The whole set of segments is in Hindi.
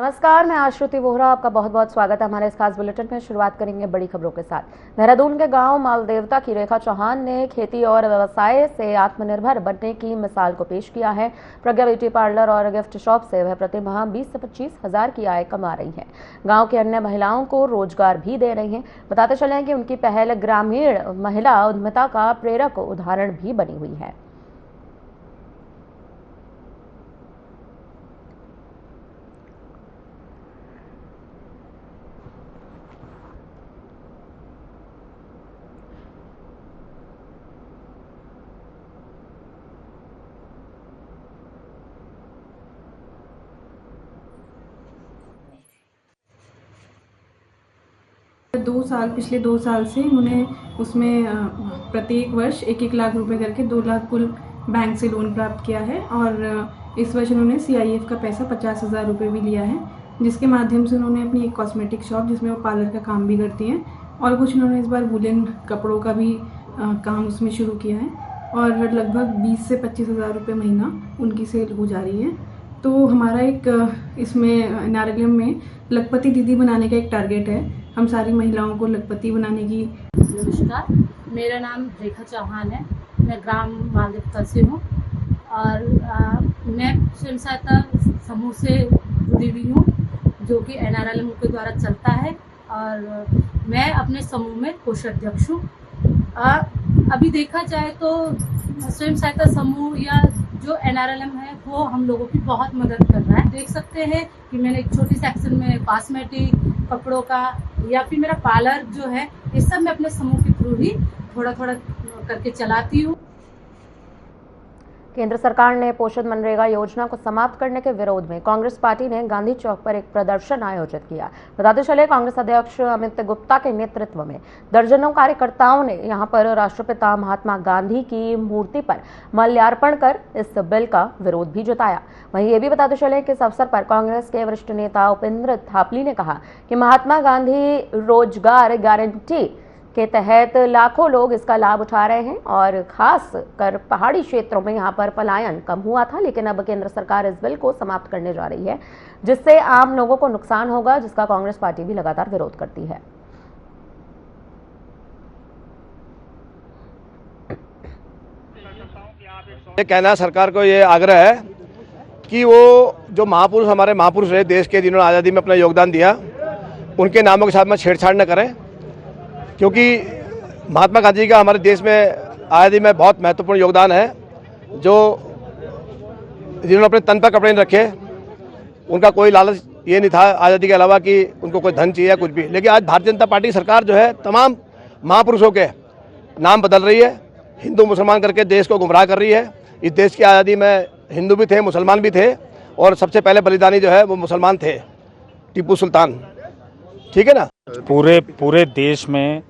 नमस्कार, मैं आश्रुति वोहरा। आपका बहुत बहुत स्वागत है हमारे इस खास बुलेटिन में। शुरुआत करेंगे बड़ी खबरों के साथ। देहरादून के गांव मालदेवता की रेखा चौहान ने खेती और व्यवसाय से आत्मनिर्भर बनने की मिसाल को पेश किया है। प्रज्ञा ब्यूटी पार्लर और गिफ्ट शॉप से वह प्रति माह 20 से 25 हजार की आय कमा रही हैं। गाँव की अन्य महिलाओं को रोजगार भी दे रही हैं। बताते चले कि उनकी पहल ग्रामीण महिला उद्यमिता का प्रेरक उदाहरण भी बनी हुई है। पिछले 2 साल से उन्होंने उसमें प्रत्येक वर्ष 1-1 लाख रुपए करके 2 लाख कुल बैंक से लोन प्राप्त किया है और इस वर्ष उन्होंने CIF का पैसा 50,000 रुपये भी लिया है, जिसके माध्यम से उन्होंने अपनी एक कॉस्मेटिक शॉप जिसमें वो पार्लर का काम भी करती हैं और कुछ उन्होंने इस बार वुलन कपड़ों का भी काम उसमें शुरू किया है और लगभग 20 से 25,000 रुपये महीना उनकी सेल हो जा रही है। तो हमारा एक इसमें नारगलम में लखपति दीदी बनाने का एक टारगेट है। हम सारी महिलाओं को लखपति बनाने की। नमस्कार, मेरा नाम रेखा चौहान है। मैं ग्राम मालदेवता से हूँ और मैं स्वयं सहायता समूह से जुड़ी हुई हूँ जो कि NRLM के द्वारा चलता है और मैं अपने समूह में कोषाध्यक्ष हूँ। अभी देखा जाए तो स्वयं सहायता समूह या जो NRLM है वो हम लोगों की बहुत मदद कर रहा है। देख सकते हैं कि मैंने एक छोटी सेक्शन में कॉस्मेटिक, कपड़ों का या फिर मेरा पार्लर जो है, ये सब मैं अपने समूह के थ्रू ही थोड़ा थोड़ा करके चलाती हूँ। केंद्र सरकार ने पोषण मनरेगा योजना को समाप्त करने के विरोध में कांग्रेस पार्टी ने गांधी चौक पर एक प्रदर्शन आयोजित किया। बताते चले कांग्रेस अध्यक्ष अमित गुप्ता के नेतृत्व में दर्जनों कार्यकर्ताओं ने यहां पर राष्ट्रपिता महात्मा गांधी की मूर्ति पर माल्यार्पण कर इस बिल का विरोध भी जताया। वहीं ये भी बताते चले कि इस अवसर पर कांग्रेस के वरिष्ठ नेता उपेंद्र थापली ने कहा कि महात्मा गांधी रोजगार गारंटी के तहत लाखों लोग इसका लाभ उठा रहे हैं और खास कर पहाड़ी क्षेत्रों में यहाँ पर पलायन कम हुआ था, लेकिन अब केंद्र सरकार इस बिल को समाप्त करने जा रही है जिससे आम लोगों को नुकसान होगा, जिसका कांग्रेस पार्टी भी लगातार विरोध करती है। ये कहना सरकार को ये आग्रह है कि वो जो महापुरुष हमारे महापुरुष रहे देश के, जिन्होंने आज़ादी में अपना योगदान दिया, उनके नामों के साथ में छेड़छाड़ न करें, क्योंकि महात्मा गांधी का हमारे देश में आज़ादी में बहुत महत्वपूर्ण योगदान है। जो जिन्होंने अपने तन पर कपड़े नहीं रखे, उनका कोई लालच ये नहीं था आज़ादी के अलावा कि उनको कोई धन चाहिए या कुछ भी। लेकिन आज भारतीय जनता पार्टी सरकार जो है तमाम महापुरुषों के नाम बदल रही है, हिंदू मुसलमान करके देश को गुमराह कर रही है। इस देश की आज़ादी में हिंदू भी थे, मुसलमान भी थे और सबसे पहले बलिदानी जो है वो मुसलमान थे, टीपू सुल्तान। ठीक है ना। पूरे देश में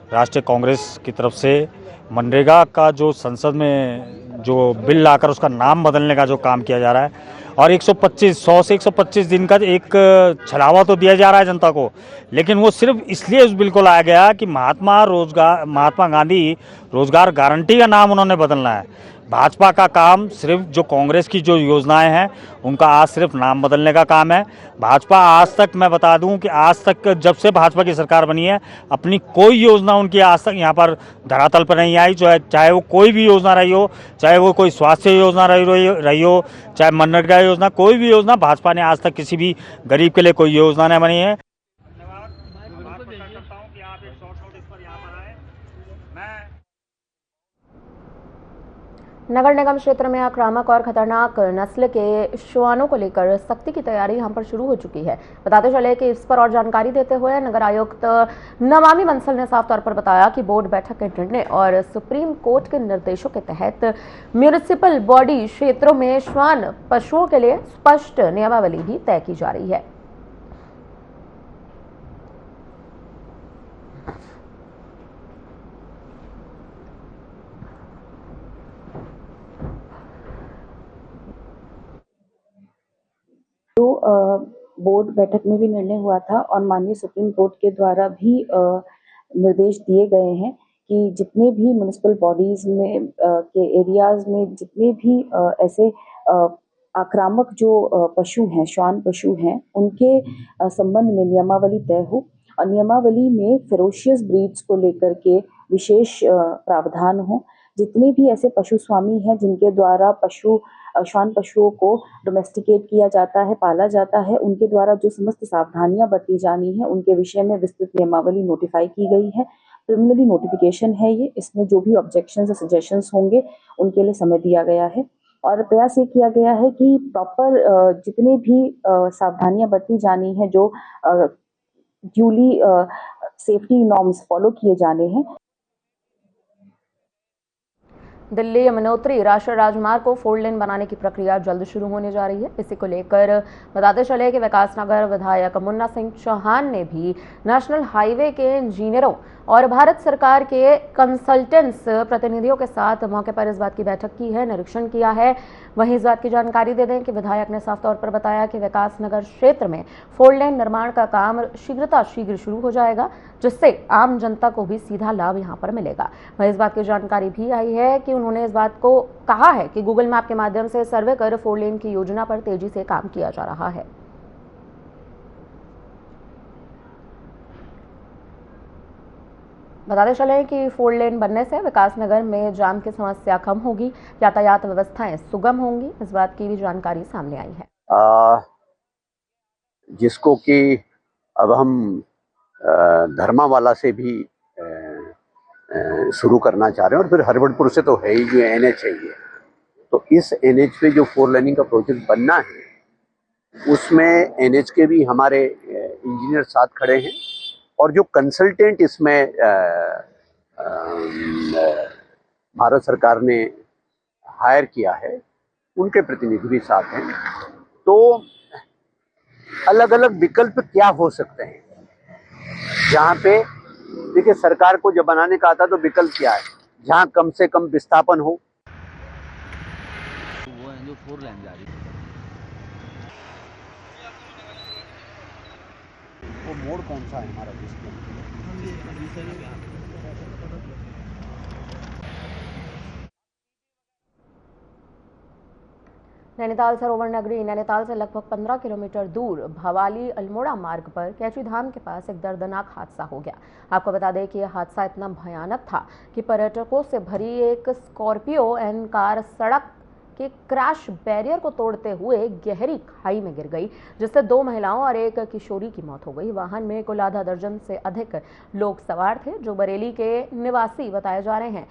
राष्ट्रीय कांग्रेस की तरफ से मनरेगा का जो संसद में जो बिल लाकर उसका नाम बदलने का जो काम किया जा रहा है और 100 से 125 दिन का एक छलावा तो दिया जा रहा है जनता को, लेकिन वो सिर्फ इसलिए उस बिल को लाया गया कि महात्मा गांधी रोजगार गारंटी का नाम उन्होंने बदलना है। भाजपा का काम सिर्फ जो कांग्रेस की जो योजनाएं हैं उनका आज सिर्फ नाम बदलने का काम है। भाजपा आज तक, मैं बता दूं कि आज तक जब से भाजपा की सरकार बनी है अपनी कोई योजना उनकी आज तक यहाँ पर धरातल पर नहीं आई। चाहे वो कोई भी योजना रही हो, चाहे वो कोई स्वास्थ्य योजना रही हो, चाहे मनरेगा योजना, कोई भी योजना भाजपा ने आज तक किसी भी गरीब के लिए कोई योजना नहीं बनी है। नगर निगम क्षेत्र में आक्रामक और खतरनाक नस्ल के श्वानों को लेकर सख्ती की तैयारी यहां पर शुरू हो चुकी है। बताते चले कि इस पर और जानकारी देते हुए नगर आयुक्त नमामि बंसल ने साफ तौर पर बताया कि बोर्ड बैठक के निर्णय और सुप्रीम कोर्ट के निर्देशों के तहत म्यूनिसिपल बॉडी क्षेत्रों में श्वान पशुओं के लिए स्पष्ट नियमावली भी तय की जा रही है। बोर्ड बैठक में भी निर्णय हुआ था और माननीय सुप्रीम कोर्ट के द्वारा भी निर्देश दिए गए हैं कि जितने भी म्युनिसिपल बॉडीज में के एरियाज में जितने भी ऐसे आक्रामक जो पशु हैं, श्वान पशु हैं, उनके संबंध में नियमावली तय हो और नियमावली में फेरोशियस ब्रीड्स को लेकर के विशेष प्रावधान हो। जितने भी ऐसे पशु स्वामी हैं जिनके द्वारा श्वान पशुओं को डोमेस्टिकेट किया जाता है, पाला जाता है, उनके द्वारा जो समस्त सावधानियां बरती जानी है उनके विषय में विस्तृत नियमावली नोटिफाई की गई है। प्रिलिमिनरी नोटिफिकेशन है ये, इसमें जो भी ऑब्जेक्शंस या सजेशंस होंगे उनके लिए समय दिया गया है और प्रयास ये किया गया है कि प्रॉपर जितने भी सावधानियां बरती जानी है, जो ड्यूली सेफ्टी नॉर्म्स फॉलो किए जाने हैं। दिल्ली यमुनोत्री राष्ट्रीय राजमार्ग को 4 लेन बनाने की प्रक्रिया जल्द शुरू होने जा रही है। इसी को लेकर बताते चले कि विकासनगर विधायक मुन्ना सिंह चौहान ने भी नेशनल हाईवे के इंजीनियरों और भारत सरकार के कंसल्टेंट्स प्रतिनिधियों के साथ मौके पर इस बात की बैठक की है, निरीक्षण किया है। वहीं इस बात की जानकारी दे दें कि विधायक ने साफ तौर पर बताया कि विकासनगर क्षेत्र में 4 लेन निर्माण का काम शीघ्र शुरू हो जाएगा, जिससे आम जनता को भी सीधा लाभ यहां पर मिलेगा। वहीं इस बात की जानकारी भी आई है कि उन्होंने इस बात को कहा है कि गूगल मैप के माध्यम से सर्वे कर 4 लेन की योजना पर तेजी से काम किया जा रहा है। बताते चलें कि 4 लेन बनने से विकासनगर में जाम की समस्या कम होगी, यातायात व्यवस्थाएं सुगम होंगी, इस बात की भी जानकारी सामने आई है। जिसको कि अब हम धर्मावाला से भी शुरू करना चाह रहे हैं और फिर हरवड़पुर से तो है ही, जो NH है ये, तो इस NH पे जो 4 लेनिंग का प्रोजेक्ट बनना है उसमें NH के भी हमारे इंजीनियर साथ खड़े हैं और जो कंसल्टेंट इसमें भारत सरकार ने हायर किया है उनके प्रतिनिधि भी साथ हैं। तो अलग अलग विकल्प क्या हो सकते हैं जहाँ पे, देखिए सरकार को जब बनाने का आता तो विकल्प क्या है, जहाँ कम से कम विस्थापन हो। वो है जो 4 लेन जा रही है, वो मोड़ कौन सा है हमारा जिसमें नैनीताल सरोवर नगरी नैनीताल से लगभग 15 किलोमीटर दूर भवाली अल्मोड़ा मार्ग पर कैची धाम के पास एक दर्दनाक हादसा हो गया। आपको बता दें कि यह हादसा इतना भयानक था कि पर्यटकों से भरी एक स्कॉर्पियो एन कार सड़क के क्रैश बैरियर को तोड़ते हुए गहरी खाई में गिर गई, जिससे 2 महिलाओं और एक किशोरी की मौत हो गई। वाहन में कुल आधा दर्जन से अधिक लोग सवार थे, जो बरेली के निवासी बताए जा रहे हैं।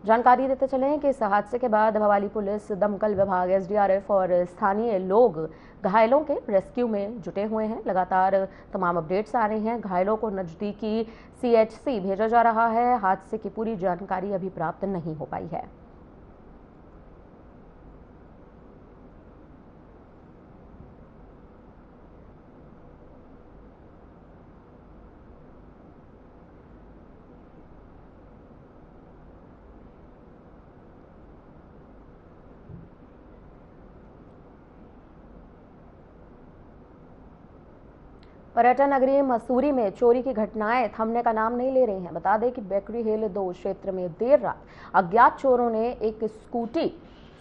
जानकारी देते चले कि इस हादसे के बाद भवाली पुलिस, दमकल विभाग, SDRF और स्थानीय लोग घायलों के रेस्क्यू में जुटे हुए हैं। लगातार तमाम अपडेट्स आ रहे हैं। घायलों को नज़दीकी CHC भेजा जा रहा है। हादसे की पूरी जानकारी अभी प्राप्त नहीं हो पाई है। पर्यटन नगरी मसूरी में चोरी की घटनाएं थमने का नाम नहीं ले रही हैं। बता दें कि बेकरी हिल 2 क्षेत्र में देर रात अज्ञात चोरों ने एक स्कूटी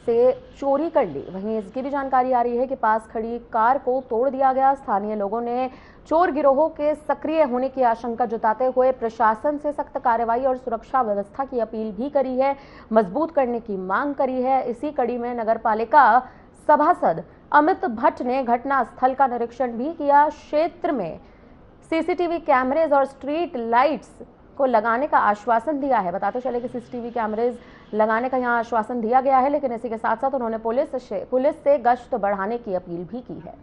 से चोरी कर ली। वहीं इसकी भी जानकारी आ रही है कि पास खड़ी कार को तोड़ दिया गया। स्थानीय लोगों ने चोर गिरोहों के सक्रिय होने की आशंका जताते हुए प्रशासन से सख्त कार्रवाई और सुरक्षा व्यवस्था की अपील भी करी है, मजबूत करने की मांग करी है। इसी कड़ी में नगरपालिका सभासद अमित भट्ट ने घटना स्थल का निरीक्षण भी किया। क्षेत्र में CCTV कैमरेज और स्ट्रीट लाइट्स को लगाने का आश्वासन दिया है। बताते चले कि CCTV कैमरेज लगाने का यहां आश्वासन दिया गया है, लेकिन इसी के साथ साथ उन्होंने पुलिस से गश्त बढ़ाने की अपील भी की है।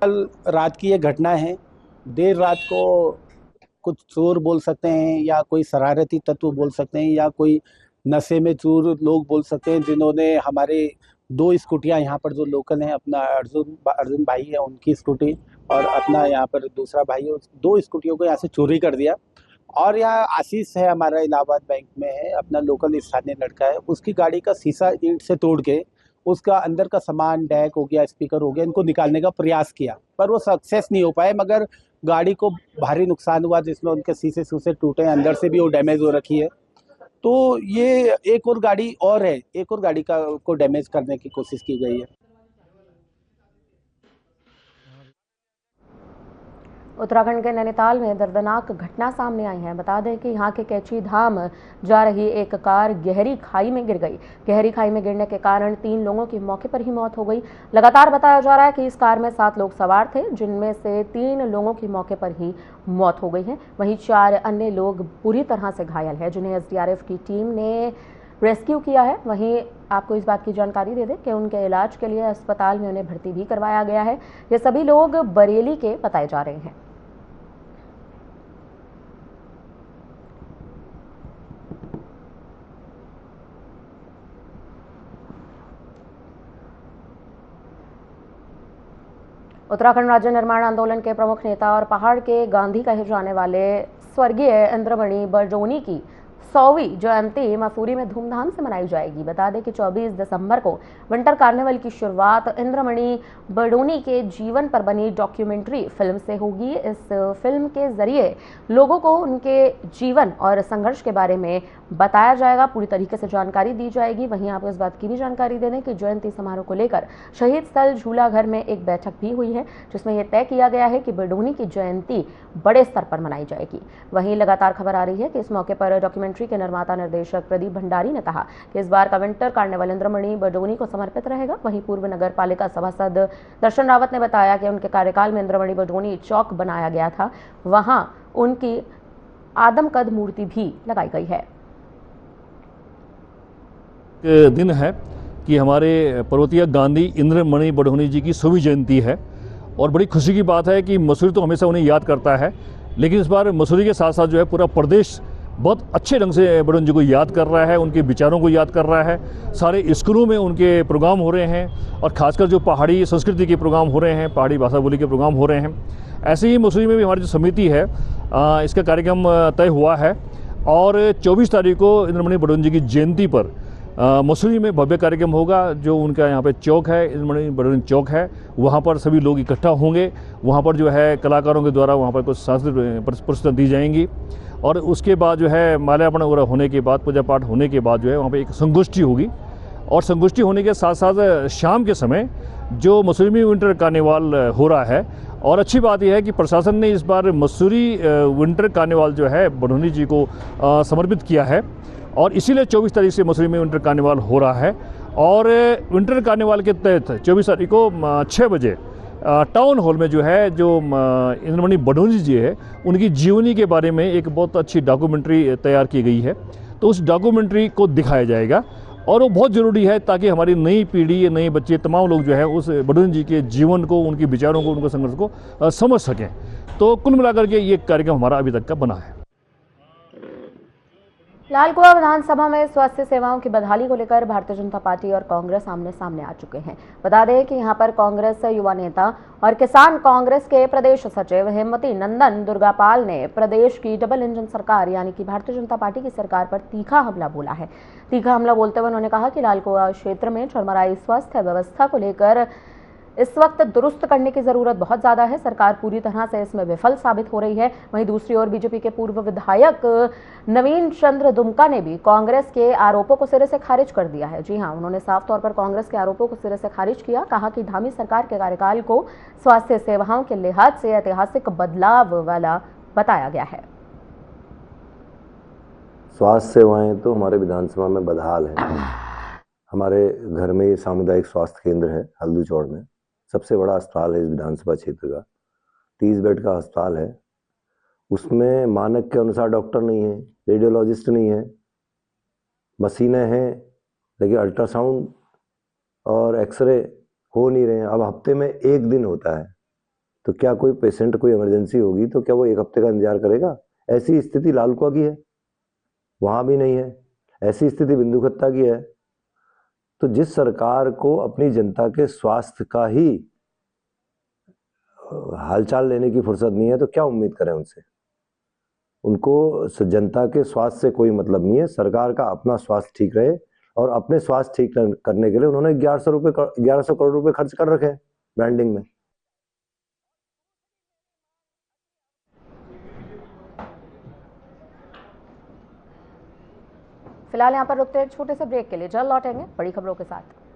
कल रात की ये घटना है। देर रात को कुछ चोर बोल सकते हैं या कोई शरारती तत्व बोल सकते हैं या कोई नशे में चूर लोग बोल सकते हैं, जिन्होंने हमारे 2 स्कूटियां यहाँ पर जो लोकल हैं, अपना अर्जुन भाई है उनकी स्कूटी और अपना यहाँ पर दूसरा भाई है, 2 स्कूटियों को यहाँ से चोरी कर दिया। और यहाँ आशीष है, हमारा इलाहाबाद बैंक में है, अपना लोकल स्थानीय लड़का है, उसकी गाड़ी का शीशा ईंट से तोड़ के उसका अंदर का सामान, डैक हो गया, स्पीकर हो गया, इनको निकालने का प्रयास किया, पर वो सक्सेस नहीं हो पाए। मगर गाड़ी को भारी नुकसान हुआ, जिसमें उनके शीशे टूटे, अंदर से भी वो डैमेज हो रखी है। तो ये एक और गाड़ी और है, एक और गाड़ी का को डैमेज करने की कोशिश की गई है। उत्तराखंड के नैनीताल में दर्दनाक घटना सामने आई है। बता दें कि यहाँ के कैची धाम जा रही एक कार गहरी खाई में गिर गई। गहरी खाई में गिरने के कारण 3 लोगों की मौके पर ही मौत हो गई। लगातार बताया जा रहा है कि इस कार में 7 लोग सवार थे, जिनमें से 3 लोगों की मौके पर ही मौत हो गई है। वहीं 4 अन्य लोग बुरी तरह से घायल है, जिन्हें एसडीआरएफ की टीम ने रेस्क्यू किया है। वहीं आपको इस बात की जानकारी दे दें कि उनके इलाज के लिए अस्पताल में उन्हें भर्ती भी करवाया गया है। ये सभी लोग बरेली के बताए जा रहे हैं। उत्तराखंड राज्य निर्माण आंदोलन के प्रमुख नेता और पहाड़ के गांधी कहे जाने वाले स्वर्गीय इंद्रमणि बडोनी की 100वीं जयंती मसूरी में धूमधाम से मनाई जाएगी। बता दें कि 24 दिसंबर को विंटर कार्निवल की शुरुआत इंद्रमणि बडोनी के जीवन पर बनी डॉक्यूमेंट्री फिल्म से होगी। इस फिल्म के जरिए लोगों को उनके जीवन और संघर्ष के बारे में बताया जाएगा, पूरी तरीके से जानकारी दी जाएगी। वहीं आपको इस बात की भी जानकारी दे दें कि जयंती समारोह को लेकर शहीद स्थल झूला घर में एक बैठक भी हुई है, जिसमें यह तय किया गया है कि बडोनी की जयंती बड़े स्तर पर मनाई जाएगी। वहीं लगातार खबर आ रही है कि इस मौके पर डॉक्यूमेंट्री के निर्माता निर्देशक प्रदीप भंडारी ने कहा कि इस बार का विंटर कार्निवल इंद्रमणि बडोनी को समर्पित रहेगा। वहीं पूर्व नगर पालिका सभासद दर्शन रावत ने बताया कि उनके कार्यकाल में इंद्रमणि बडोनी चौक बनाया गया था, वहां उनकी आदमकद मूर्ति भी लगाई गई है। दिन है कि हमारे पर्वतीय गांधी इंद्रमणि बडोनी जी की 100वीं जयंती है और बड़ी खुशी की बात है कि मसूरी तो हमेशा उन्हें याद करता है, लेकिन इस बार मसूरी के साथ साथ जो है पूरा प्रदेश बहुत अच्छे ढंग से बडोनी जी को याद कर रहा है, उनके विचारों को याद कर रहा है। सारे स्कूलों में उनके प्रोग्राम हो रहे हैं और खासकर जो पहाड़ी संस्कृति के प्रोग्राम हो रहे हैं, पहाड़ी भाषा बोली के प्रोग्राम हो रहे हैं। ऐसे ही मसूरी में भी हमारी जो समिति है इसका कार्यक्रम तय हुआ है और 24 तारीख को इंद्रमणि बडोनी जी की जयंती पर मसूरी में भव्य कार्यक्रम होगा। जो उनका यहाँ पे चौक है, इंद्रमणि बडोनी चौक है, वहाँ पर सभी लोग इकट्ठा होंगे। वहाँ पर जो है कलाकारों के द्वारा वहाँ पर कुछ सांस्कृतिक प्रस्तुतियाँ दी जाएंगी और उसके बाद जो है माल्यार्पण वगैरह होने के बाद, पूजा पाठ होने के बाद जो है वहाँ पे एक संगोष्ठी होगी और संगोष्ठी होने के साथ साथ शाम के समय जो मसूरी में विंटर कार्निवाल हो रहा है। और अच्छी बात यह है कि प्रशासन ने इस बार मसूरी विंटर कार्निवाल जो है बडोनी जी को समर्पित किया है और इसीलिए 24 तारीख से मसूरी में विंटर कार्निवाल हो रहा है। और विंटर कार्निवाल के तहत 24 तारीख को 6 बजे टाउन हॉल में जो है जो इंद्रमणि बडोनी जी है उनकी जीवनी के बारे में एक बहुत अच्छी डॉक्यूमेंट्री तैयार की गई है, तो उस डॉक्यूमेंट्री को दिखाया जाएगा और वो बहुत ज़रूरी है ताकि हमारी नई पीढ़ी, नए बच्चे, तमाम लोग जो है उस बडोनी जी के जीवन को, उनके विचारों को, उनके संघर्ष को समझ सकें। तो कुल मिलाकर के ये कार्यक्रम हमारा अभी तक का बना है। लालकुआं विधानसभा में स्वास्थ्य सेवाओं की बदहाली को लेकर भारतीय जनता पार्टी और कांग्रेस आमने सामने आ चुके हैं। बता दें कि यहां पर कांग्रेस युवा नेता और किसान कांग्रेस के प्रदेश सचिव हेमवती नंदन दुर्गापाल ने प्रदेश की डबल इंजन सरकार यानी कि भारतीय जनता पार्टी की सरकार पर तीखा हमला बोला है। तीखा हमला बोलते हुए उन्होंने कहा कि लालकुआं क्षेत्र में चरमराई स्वास्थ्य व्यवस्था को लेकर इस वक्त दुरुस्त करने की जरूरत बहुत ज्यादा है। सरकार पूरी तरह से इसमें विफल साबित हो रही है। वहीं दूसरी ओर बीजेपी के पूर्व विधायक नवीन चंद्र दुमका ने भी कांग्रेस के आरोपों को सिरे से खारिज कर दिया है। जी हां, उन्होंने साफ तौर पर कांग्रेस के आरोपों को सिरे से खारिज किया। कहा कि धामी सरकार के कार्यकाल को स्वास्थ्य सेवाओं के लिहाज से ऐतिहासिक बदलाव वाला बताया गया है। स्वास्थ्य सेवाएं तो हमारे विधानसभा में बदहाल है। हमारे घर में सामुदायिक स्वास्थ्य केंद्र है हल्दू चौड़ में, सबसे बड़ा अस्पताल है इस विधानसभा क्षेत्र का, 30 बेड का अस्पताल है। उसमें मानक के अनुसार डॉक्टर नहीं है, रेडियोलॉजिस्ट नहीं है, मशीनें हैं लेकिन अल्ट्रासाउंड और एक्सरे हो नहीं रहे हैं। अब हफ्ते में 1 दिन होता है, तो क्या कोई पेशेंट कोई इमरजेंसी होगी तो क्या वो 1 हफ्ते का इंतजार करेगा? ऐसी स्थिति लालकुआं की है, वहाँ भी नहीं है। ऐसी स्थिति बिंदुखत्ता की है। तो जिस सरकार को अपनी जनता के स्वास्थ्य का ही हालचाल लेने की फुर्सत नहीं है तो क्या उम्मीद करें उनसे? उनको जनता के स्वास्थ्य से कोई मतलब नहीं है। सरकार का अपना स्वास्थ्य ठीक रहे और अपने स्वास्थ्य ठीक करने के लिए उन्होंने 1100 करोड़ रुपए खर्च कर रखे हैं ब्रांडिंग में। फिलहाल यहाँ पर रुकते हैं एक छोटे से ब्रेक के लिए, जल्द लौटेंगे बड़ी खबरों के साथ।